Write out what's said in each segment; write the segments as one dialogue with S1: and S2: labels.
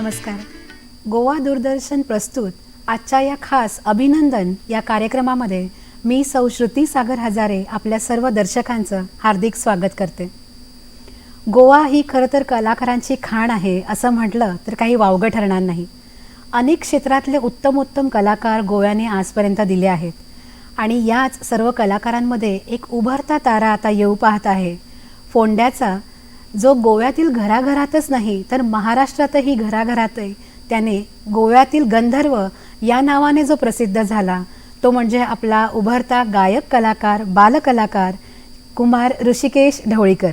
S1: नमस्कार. गोवा दूरदर्शन प्रस्तुत आजच्या या खास अभिनंदन या कार्यक्रमामध्ये मी सौ श्रुती सागर हजारे आपल्या सर्व दर्शकांचं हार्दिक स्वागत करते. गोवा ही खरं तर कलाकारांची खाण आहे असं म्हटलं तर काही वावगं ठरणार नाही. अनेक क्षेत्रातले उत्तमोत्तम कलाकार गोव्याने आजपर्यंत दिले आहेत आणि याच सर्व कलाकारांमध्ये एक उभरता तारा आता येऊ पाहत आहे, फोंड्याचा, जो गोव्यातील घराघरातच नाही तर महाराष्ट्रातही घराघरात त्याने गोव्यातील गंधर्व या नावाने जो प्रसिद्ध झाला तो म्हणजे आपला उभरता गायक कलाकार बालकलाकार कुमार ऋषिकेश ढवळीकर.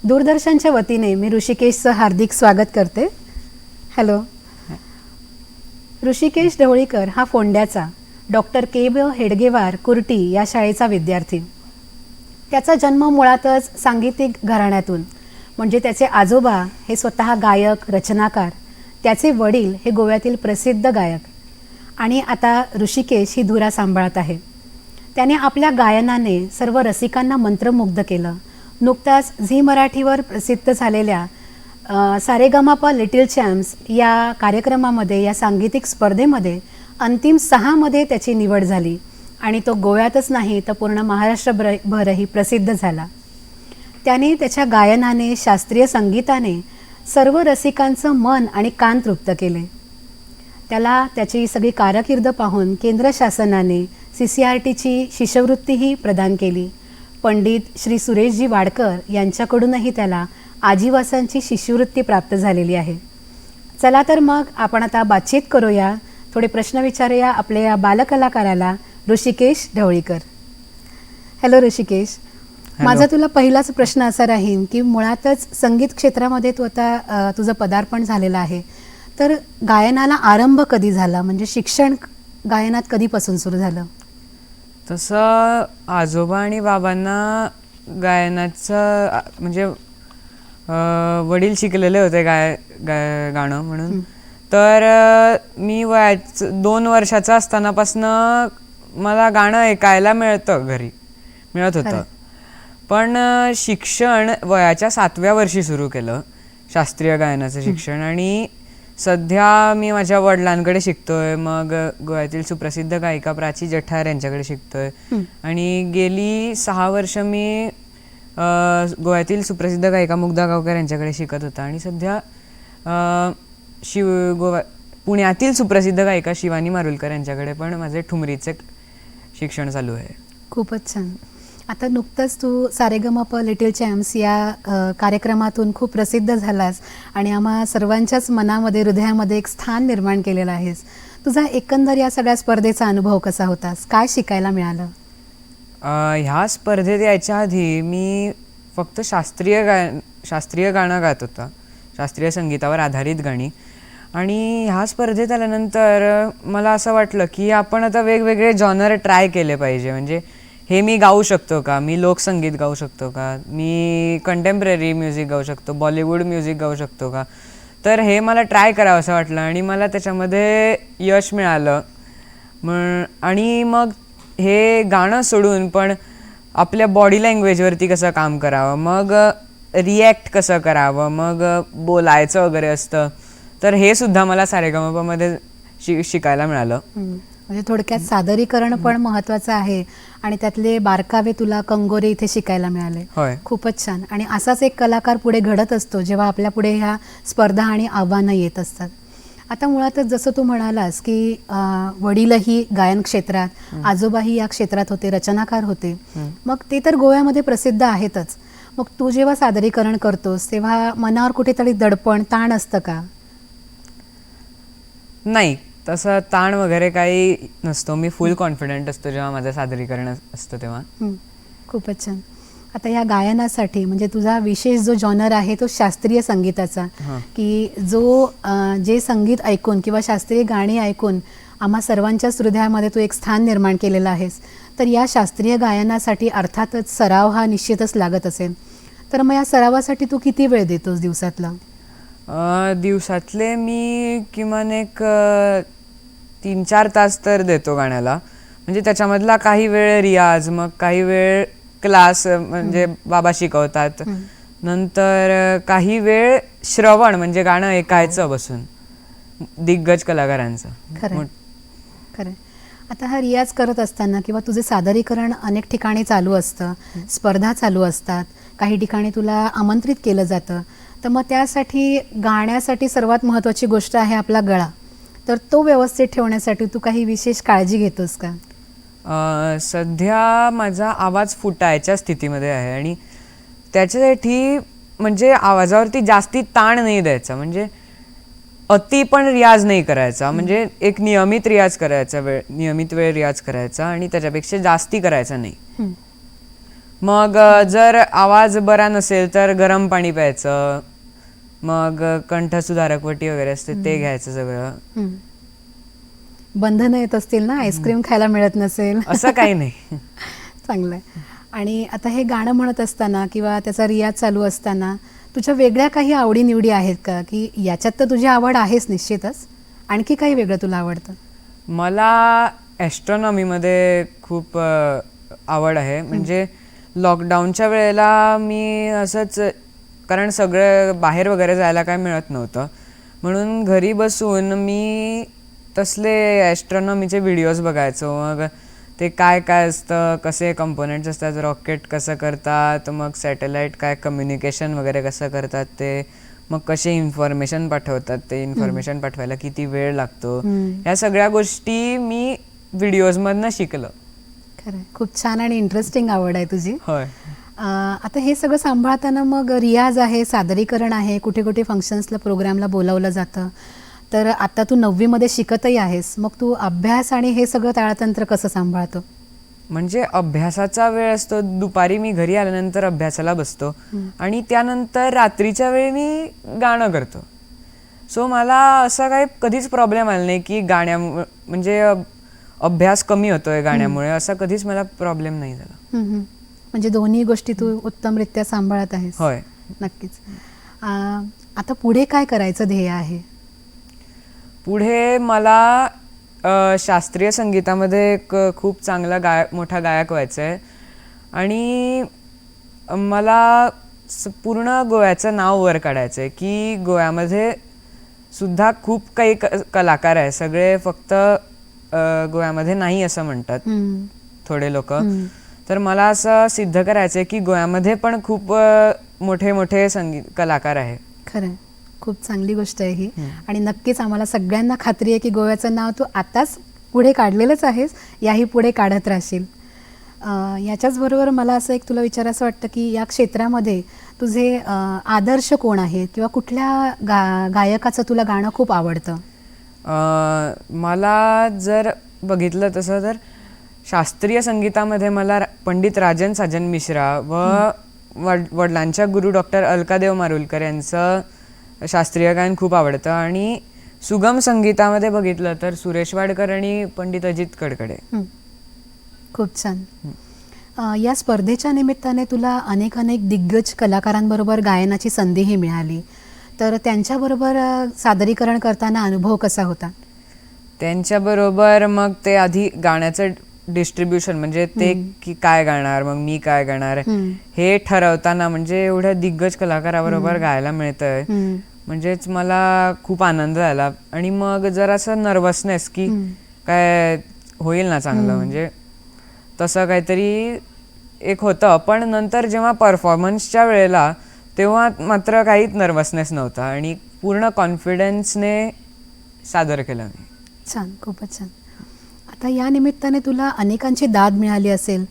S1: दूरदर्शनच्या वतीने मी ऋषिकेशचं हार्दिक स्वागत करते. हॅलो. ऋषिकेश ढवळीकर हा फोंड्याचा डॉक्टर के.ब. हेडगेवार कुर्टी या शाळेचा विद्यार्थी. त्याचा जन्म मुळातच सांगीतिक घराण्यातून, म्हणजे त्याचे आजोबा हे स्वतः गायक रचनाकार, त्याचे वडील हे गोव्यातील प्रसिद्ध गायक आणि आता ऋषिकेश ही धुरा सांभाळत आहे. त्याने आपल्या गायनाने सर्व रसिकांना मंत्रमुग्ध केलं. नुकताच झी मराठीवर प्रसिद्ध झालेल्या सारेगमपा लिटिल चॅम्प्स या कार्यक्रमामध्ये, या सांगीतिक स्पर्धेमध्ये अंतिम 6मध्ये त्याची निवड झाली आणि तो गोव्यातच नाही तर पूर्ण महाराष्ट्रभरही प्रसिद्ध झाला. त्याने त्याच्या गायनाने, शास्त्रीय संगीताने सर्व रसिकांचं मन आणि कान तृप्त केले. त्याला त्याची सगळी कारकीर्द पाहून केंद्र शासनाने CCRTची शिष्यवृत्तीही प्रदान केली. पंडित श्री सुरेशजी वाडकर यांच्याकडूनही त्याला आजीवासांची शिष्यवृत्ती प्राप्त झालेली आहे. चला तर मग आपण आता बातचीत करूया, थोडे प्रश्न विचारूया आपल्या या बालकलाकाराला ऋषिकेश ढवळीकर. हॅलो ऋषिकेश. माझा तुला पहिलाच प्रश्न असा राहील की मुळातच संगीत क्षेत्रामध्ये तू आता तुझं पदार्पण झालेलं आहे, तर गायनाला आरंभ कधी झाला, म्हणजे शिक्षण गायनात कधीपासून सुरू झालं?
S2: तसं आजोबा आणि बाबांना गायनाचं म्हणजे वडील शिकलेले होते गाणं म्हणून. तर मी 2 वर्षाचा असतानापासनं मला गाणं ऐकायला मिळत होतं. पण शिक्षण वयाच्या 7व्या वर्षी सुरू केलं, शास्त्रीय गायनाचं शिक्षण. आणि सध्या मी माझ्या वडिलांकडे शिकतोय, मग गोव्यातील सुप्रसिद्ध गायिका प्राची जठार यांच्याकडे शिकतोय. आणि गेली 6 वर्ष मी गोव्यातील सुप्रसिद्ध गायिका मुग्धा गावकर यांच्याकडे शिकत होता. आणि सध्या पुण्यातील सुप्रसिद्ध गायिका शिवानी मारुलकर यांच्याकडे पण माझे ठुमरीचे शिक्षण चालू आहे.
S1: खूपच छान. आता नुकतंच तू सारेगमप लिटिल चॅम्प्स या कार्यक्रमातून खूप प्रसिद्ध झालास आणि आम्हा सर्वांच्याच मनामध्ये, हृदयामध्ये एक स्थान निर्माण केलेलं आहेस. तुझा एकंदर या सगळ्या स्पर्धेचा अनुभव कसा होतास? काय शिकायला मिळालं?
S2: ह्या स्पर्धेत यायच्या आधी मी फक्त शास्त्रीय गाणं गात होता, शास्त्रीय संगीतावर आधारित गाणी. आणि ह्या स्पर्धेत आल्यानंतर मला असं वाटलं की आपण आता वेगवेगळे जॉनर ट्राय केले पाहिजे. म्हणजे हे मी गाऊ शकतो का, मी लोकसंगीत गाऊ शकतो का, मी कंटेम्पररी म्युझिक गाऊ शकतो, बॉलिवूड म्युझिक गाऊ शकतो का. तर हे मला ट्राय करावं असं वाटलं आणि मला त्याच्यामध्ये यश मिळालं. आणि मग हे गाणं सोडून पण आपल्या बॉडी लँग्वेजवरती कसं काम करावं, मग रिॲक्ट कसं करावं, मग बोलायचं वगैरे असतं, तर हे सुद्धा मला सारेगमपमध्ये शिकायला मिळालं.
S1: म्हणजे थोडक्यात सादरीकरण पण महत्त्वाचं आहे आणि त्यातले बारकावे तुला कंगोरे इथे शिकायला मिळाले.
S2: होय,
S1: खूपच छान. आणि असाच एक कलाकार पुढे घडत असतो जेव्हा आपल्या पुढे ह्या स्पर्धा आणि आव्हानं येत असतात. आता मुळातच जसं तू म्हणालास की वडीलही गायन क्षेत्रात, आजोबाही या क्षेत्रात होते, रचनाकार होते, मग ते तर गोव्यामध्ये प्रसिद्ध आहेतच. मग तू जेव्हा सादरीकरण करतोस तेव्हा मनावर कुठेतरी दडपण, ताण असतं का?
S2: नाही, तसं ताण वगैरे काही नसतो. मी फुल कॉन्फिडंट असतो जेव्हा माझं सादरीकरण असतं तेव्हा.
S1: खूपच छान. आता या गायनासाठी म्हणजे तुझा विशेष जो जॉनर आहे तो शास्त्रीय संगीताचा, की जे संगीत ऐकून किंवा शास्त्रीय गाणी ऐकून आम्हा सर्वांच्याच हृदयामध्ये तू एक स्थान निर्माण केलेलं आहेस. तर या शास्त्रीय गायनासाठी अर्थातच सराव हा निश्चितच लागत असेल. तर मग या सरावासाठी तू किती वेळ देतोस दिवसातला?
S2: दिवसातले मी किमान एक 3-4 तास तर देतो गाण्याला. म्हणजे त्याच्यामधला काही वेळ रियाज, मग काही वेळ क्लास, म्हणजे बाबा शिकवतात, नंतर काही वेळ श्रवण म्हणजे गाणं ऐकायचं बसून. दिग्गज कलाकारांचं.
S1: खरं खरं. आता हा रियाज करत असताना किंवा तुझे सादरीकरण अनेक ठिकाणी चालू असतं, स्पर्धा चालू असतात, काही ठिकाणी तुला आमंत्रित केलं जातं, तर मग त्यासाठी गाण्यासाठी सर्वात महत्त्वाची गोष्ट आहे आपला गळा. तर तो व्यवस्थित ठेवण्यासाठी तू काही विशेष काळजी घेतोस का?
S2: सध्या माझा आवाज फुटायच्या स्थितीमध्ये आहे आणि त्याच्यासाठी म्हणजे आवाजावरती जास्ती ताण नाही द्यायचा, म्हणजे अति पण रियाज नाही करायचा, म्हणजे एक नियमित रियाज करायचा, नियमित वेळ रियाज करायचा आणि त्याच्यापेक्षा जास्ती करायचा नाही. मग जर आवाज बरा नसेल तर गरम पाणी प्यायचं, मग कंठसुधारक वटी वगैरे असते ते घ्यायचं सगळं.
S1: बंधनं येत असतील ना, आईस्क्रीम खायला मिळत नसेल?
S2: असं काही नाही.
S1: चांगलं आहे. आणि आता हे गाणं म्हणत असताना किंवा त्याचा रियाज चालू असताना तुझ्या वेगळ्या काही आवडीनिवडी आहेत का, की याच्यात तर तुझी आवड आहेच निश्चितच, आणखी काही वेगळं तुला आवडतं?
S2: मला ॲस्ट्रॉनॉमीमध्ये खूप आवड आहे. म्हणजे लॉकडाऊनच्या वेळेला मी असंच, कारण सगळं बाहेर वगैरे जायला काय मिळत नव्हतं, म्हणून घरी बसून मी तसले ॲस्ट्रॉनॉमीचे व्हिडिओज बघायचो. मग ते काय काय असतं, कसे कंपोनेंट्स असतात, रॉकेट कसं करतात, मग सॅटेलाईट काय कम्युनिकेशन वगैरे कसं करतात ते, मग कसे इन्फॉर्मेशन पाठवतात, ते इन्फॉर्मेशन पाठवायला किती वेळ लागतो, ह्या सगळ्या गोष्टी मी व्हिडिओजमधनं शिकलो.
S1: खरं, खूप छान आणि इंटरेस्टिंग आवड आहे तुझी.
S2: होय.
S1: आता हे सगळं सांभाळताना मग रियाज आहे, सादरीकरण आहे, कुठे कुठे फंक्शन्सला प्रोग्रामला बोलावलं जातं, तर आता तू 9वीमध्ये शिकतही आहेस, मग तू अभ्यास आणि हे सगळं ताळतंत्र कसं सांभाळतो?
S2: म्हणजे अभ्यासाचा वेळ असतो, दुपारी मी घरी आल्यानंतर अभ्यासाला बसतो आणि त्यानंतर रात्रीच्या वेळी मी गाणं करतो. सो मला असं काही कधीच प्रॉब्लेम आला नाही की गाण्यामुळे म्हणजे अभ्यास कमी होतोय गाण्यामुळे, असा कधीच मला प्रॉब्लेम नाही झाला.
S1: म्हणजे दोन्ही गोष्टी तू उत्तमरित्या सांभाळत आहेस.
S2: होय.
S1: नक्कीच. आता पुढे काय करायचं ध्येय आहे?
S2: पुढे मला शास्त्रीय संगीतामध्ये एक खूप चांगला मोठा गायक व्हायचं आहे आणि मला पूर्ण गोव्याचं नाव वर काढायचं आहे, की गोव्यामध्ये सुद्धा खूप काही कलाकार आहे, सगळे फक्त गोव्यामध्ये नाही असं म्हणतात थोडे लोक. तर मला असं सिद्ध करायचं आहे की गोव्यामध्ये पण खूप मोठे मोठे संगीत कलाकार आहे.
S1: खरं, खूप चांगली गोष्ट आहे ही. आणि नक्कीच आम्हाला सगळ्यांना खात्री आहे की गोव्याचं नाव तू आताच पुढे काढलेलंच आहेस, याही पुढे काढत राहशील. याच्याचबरोबर मला असं एक तुला विचारायचं वाटतं की या क्षेत्रामध्ये तुझे आदर्श कोण आहेत किंवा कुठल्या गायकाचं तुला गाणं खूप आवडतं?
S2: मला जर बघितलं तसं तर शास्त्रीय संगीतामध्ये मला पंडित राजन साजन मिश्रा व वडिलांच्या गुरु डॉक्टर अलकादेव मारुलकर यांचं शास्त्रीय गायन खूप आवडतं. आणि सुगम संगीतामध्ये बघितलं तर सुरेश वाडकर आणि पंडित अजित कडकडे.
S1: खूप छान. या स्पर्धेच्या निमित्ताने तुला अनेक दिग्गज कलाकारांबरोबर गायनाची संधीही मिळाली, तर त्यांच्याबरोबर सादरीकरण करताना अनुभव कसा होता?
S2: त्यांच्याबरोबर मग ते आधी गाण्याचं डिस्ट्रीब्युशन, म्हणजे ते की काय गाणार, मग मी काय गाणार, हे ठरवताना म्हणजे एवढ्या दिग्गज कलाकाराबरोबर गायला मिळतंय, म्हणजेच मला खूप आनंद झाला. आणि मग जरासं नर्वसनेस की काय होईल ना चांगलं, म्हणजे तसं काहीतरी एक होतं. पण नंतर जेव्हा परफॉर्मन्सच्या वेळेला तेव्हा मात्र काहीच नर्वसनेस नव्हता आणि पूर्ण कॉन्फिडन्सने सादर केलं मी.
S1: छान, खूपच छान. आता या निमित्ताने तुला अनेकांची दाद मिळाली असेल,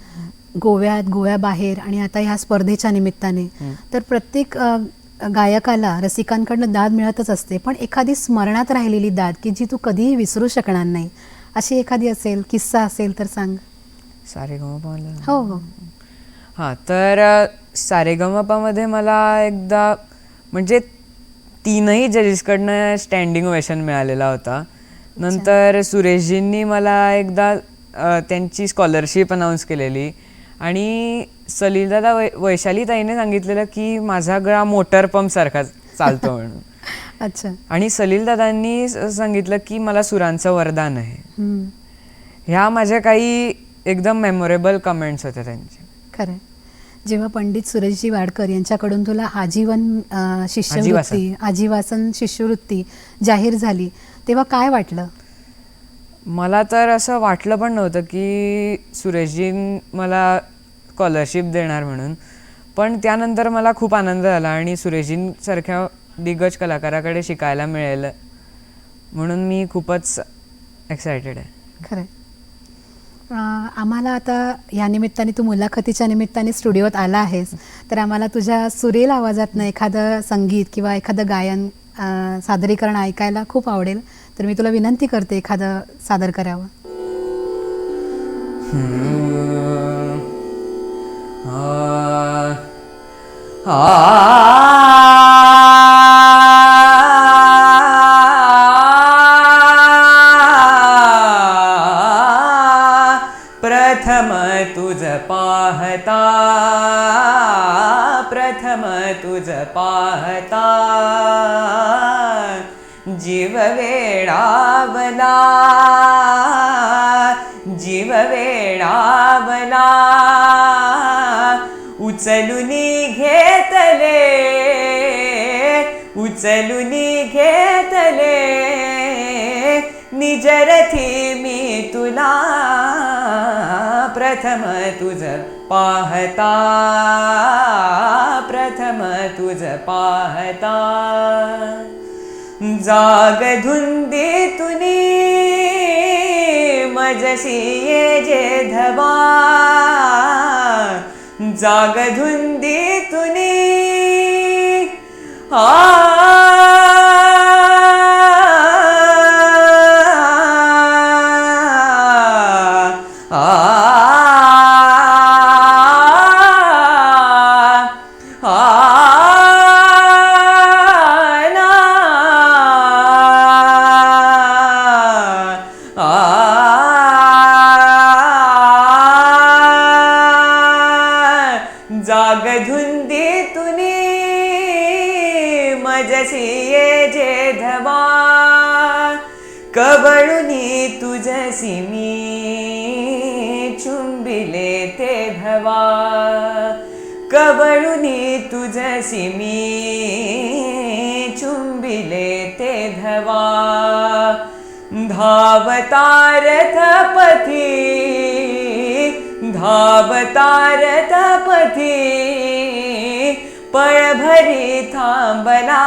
S1: गोव्यात, गोव्याबाहेर आणि आता ह्या स्पर्धेच्या निमित्ताने. तर प्रत्येक गायकाला रसिकांकडनं दाद मिळतच असते, पण एखादी स्मरणात राहिलेली दाद की जी तू कधीही विसरू शकणार नाही, अशी एखादी असेल, किस्सा असेल तर सांग.
S2: सारेगमपा?
S1: हो हो.
S2: हां, तर सारेगमपामध्ये मला एकदा म्हणजे 3ही जजेसकडनं स्टँडिंग ओवेशन मिळालेला होता. नंतर सुरेशजींनी मला एकदा त्यांची स्कॉलरशिप अनाऊन्स केलेली आणि सलीलदादा वैशालीताईने सांगितलेलं की माझा गळा मोटर पंपसारखा चालतो म्हणून.
S1: अच्छा.
S2: आणि सलीलदादांनी सांगितलं की मला सुरांचं वरदान आहे. ह्या माझ्या काही एकदम मेमोरेबल कमेंट्स होत्या त्यांचे.
S1: खरं. जेव्हा पंडित सुरेशजी वाडकर यांच्याकडून तुला आजीवन शिष्यवृत्ती आजीवासन शिष्यवृत्ती जाहीर झाली तेव्हा काय वाटलं?
S2: मला तर असं वाटलं पण नव्हतं की सुरेशजी मला स्कॉलरशिप देणार म्हणून, पण त्यानंतर मला खूप आनंद झाला आणि सुरेशजींसारख्या दिग्गज कलाकाराकडे शिकायला मिळेल म्हणून मी खूपच एक्सायटेड आहे.
S1: खरं आम्हाला आता या निमित्ताने तू मुलाखतीच्या निमित्ताने स्टुडिओत आला आहेस तर आम्हाला तुझ्या सुरेल आवाजातनं एखादं संगीत किंवा एखादं गायन सादरीकरण ऐकायला खूप आवडेल, तर मी तुला विनंती करते एखादं सादर करावं.
S2: प्रथम तुझ पाहता, प्रथम तुझ पाहता जीव वेडावला, जीव वेडावला उचलुनी घेतले, उचलुनी घेतले निजरथी मी तुला. प्रथम तुझ पाहता, प्रथम तुझ पाहता जाग धुंदीतुनी मजसी ये जे धवा, जाग धुंदीतुनी जाग धुंदीतुनी मजसी ये जे धवा, कवळुनी तुझसी मी चुंबिले ते धवा, कवळुनी तुझसी मी चुंबिले ते धवा. धावता रथपथी, धावता रथपथी पळभरी थांबला.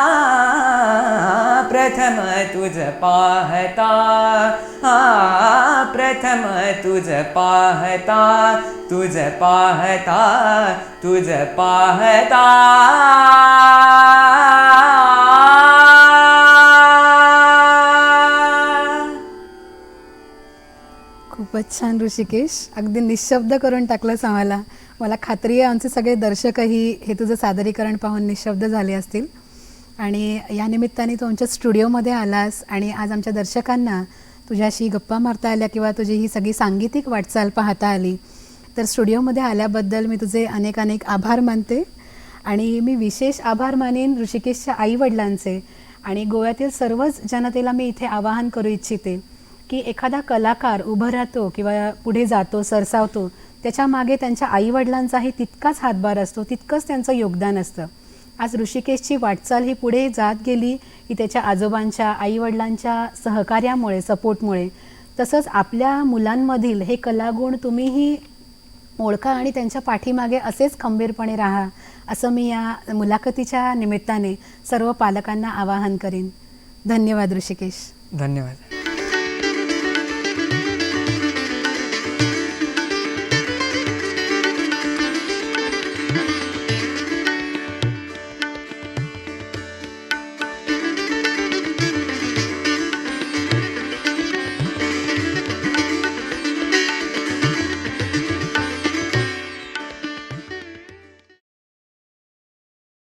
S2: प्रथम तुझ पाहता, प्रथम तुझ पाहता, तुझ पाहता, तुझ पाहता.
S1: खूपच छान ऋषिकेश, अगदी निशब्द करून टाकलंस आम्हाला. मला खात्री आहे आमचे सगळे दर्शकही हे तुझं सादरीकरण पाहून निशब्द झाले असतील. आणि या निमित्ताने तू आमच्या स्टुडिओमध्ये आलास आणि आज आमच्या दर्शकांना तुझ्याशी गप्पा मारता आल्या किंवा तुझी ही सगळी सांगीतिक वाटचाल पाहता आली, तर स्टुडिओमध्ये आल्याबद्दल मी तुझे अनेक अनेक आभार मानते. आणि मी विशेष आभार मानेन ऋषिकेशच्या आईवडिलांचे. आणि गोव्यातील सर्वच जनतेला मी इथे आवाहन करू इच्छिते की एखादा कलाकार उभं राहतो किंवा पुढे जातो, सरसावतो, त्याच्या मागे त्यांच्या आईवडिलांचाही तितकाच हातभार असतो, तितकंच त्यांचं योगदान असतं. आज ऋषिकेशची वाटचाल ही पुढे जात गेली ही त्याच्या आजोबांच्या, आईवडिलांच्या सहकार्यामुळे, सपोर्टमुळे. तसंच आपल्या मुलांमधील हे कलागुण तुम्हीही ओळखा आणि त्यांच्या पाठीमागे असेच खंबीरपणे राहा, असं मी या मुलाखतीच्या निमित्ताने सर्व पालकांना आवाहन करीन. धन्यवाद ऋषिकेश.
S2: धन्यवाद.